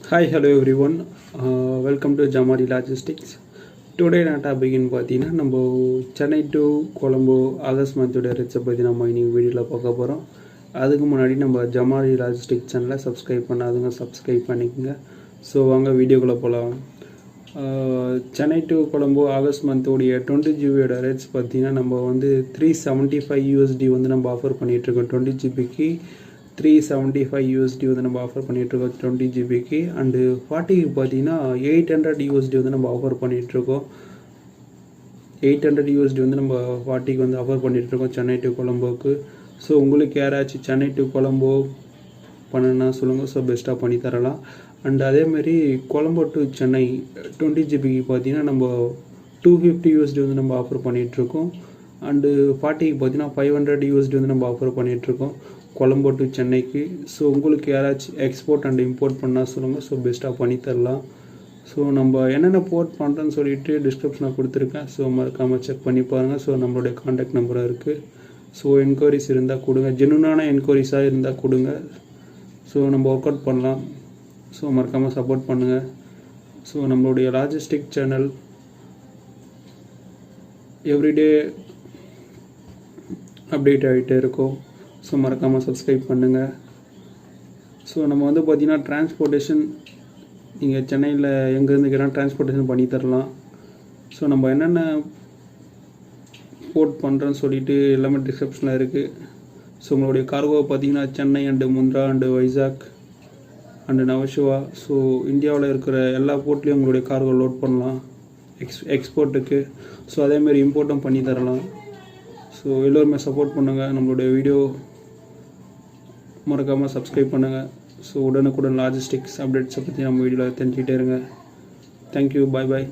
Hi, hello everyone. Welcome to Jamari Logistics. Today நான் டாபிக்னு பார்த்தீங்கன்னா நம்ம சென்னை டு கொலம்போ ஆகஸ்ட் மந்தோட ரேட்ஸை பற்றி நம்ம இன்னைக்கு வீடியோவில் பார்க்க போகிறோம். அதுக்கு முன்னாடி நம்ம ஜமாரி லாஜிஸ்டிக் சேனலை சப்ஸ்கிரைப் பண்ணாதுங்க சப்ஸ்கிரைப் பண்ணிக்கோங்க. ஸோ வாங்க வீடியோக்குள்ளே போகலாம். சென்னை டு கொலம்போ ஆகஸ்ட் மந்தோடைய 20 ஜிபியோட ரேட்ஸ் பார்த்தீங்கன்னா நம்ம வந்து $375 வந்து நம்ம ஆஃபர் பண்ணிகிட்ருக்கோம். 20 ஜிபிக்கு $375 வந்து நம்ம ஆஃபர் பண்ணிகிட்ருக்கோம் 20 ஜிபிக்கு. அண்டு 40க்கு பார்த்தீங்கன்னா $800 வந்து நம்ம ஆஃபர் பண்ணிகிட்ருக்கோம். $800 வந்து நம்ம 40க்கு வந்து ஆஃபர் பண்ணிகிட்ருக்கோம் சென்னை டு கொலம்போவுக்கு. ஸோ உங்களுக்கு யாராச்சும் சென்னை டு கொலம்போ பண்ணணுன்னா சொல்லுங்கள். ஸோ பெஸ்ட்டாக பண்ணி தரலாம். அண்ட் அதேமாரி கொலம்போ டு சென்னை 20 ஜிபிக்கு பார்த்தீங்கன்னா நம்ம $250 வந்து நம்ம ஆஃபர் பண்ணிகிட்ருக்கோம். அண்டு 40க்கு பார்த்தீங்கன்னா $500 வந்து நம்ம ஆஃபர் பண்ணிகிட்ருக்கோம் கொலம்போ டு சென்னைக்கு. ஸோ உங்களுக்கு யாராச்சும் எக்ஸ்போர்ட் அண்ட் இம்போர்ட் பண்ணால் சொல்லுங்கள். ஸோ பெஸ்ட்டாக பண்ணி தரலாம். ஸோ நம்ம என்னென்ன போர்ட் பண்ணுறோன்னு சொல்லிட்டு டிஸ்கிரிப்ஷனில் கொடுத்துருக்கேன். ஸோ மறக்காமல் செக் பண்ணி பாருங்கள். ஸோ நம்மளுடைய காண்டாக்ட் நம்பராக இருக்குது. ஸோ என்கொயரிஸ் இருந்தால் கொடுங்க, ஜென்யூனான என்கொயரிஸாக இருந்தால் கொடுங்க. ஸோ நம்ம ஒர்க் அவுட் பண்ணலாம். ஸோ மறக்காமல் சப்போர்ட் பண்ணுங்கள். ஸோ நம்மளுடைய லாஜிஸ்டிக் சேனல் எவ்ரிடே அப்டேட் ஆகிட்டே இருக்கும். ஸோ மறக்காமல் சப்ஸ்கிரைப் பண்ணுங்கள். ஸோ நம்ம வந்து பார்த்திங்கன்னா டிரான்ஸ்போர்ட்டேஷன் நீங்கள் சென்னையில் எங்கேருந்து கேட்டால் டிரான்ஸ்போர்ட்டேஷன் பண்ணி தரலாம். ஸோ நம்ம என்னென்ன போர்ட் பண்ணுறோன்னு சொல்லிட்டு எல்லாமே டிஸ்கிரிப்ஷனில் இருக்குது. ஸோ உங்களுடைய கார்கோவை பார்த்திங்கன்னா Chennai and Mundra and Vizag and Nhava Sheva. So இந்தியாவில் இருக்கிற எல்லா போர்ட்லேயும் உங்களுடைய கார்கோ லோட் பண்ணலாம் எக்ஸ்போர்ட்டுக்கு. ஸோ அதேமாரி இம்போர்ட்டும் பண்ணி தரலாம். ஸோ எல்லோருமே சப்போர்ட் பண்ணுங்கள். நம்மளுடைய வீடியோ மறக்காமல் சப்ஸ்கிரைப் பண்ணுங்கள். ஸோ உடனுக்குடன் லாஜிஸ்டிக்ஸ் அப்டேட்ஸை பற்றி நம்ம வீடியோவில் தெரிஞ்சுக்கிட்டே இருங்க. தேங்க்யூ, பாய் பாய்.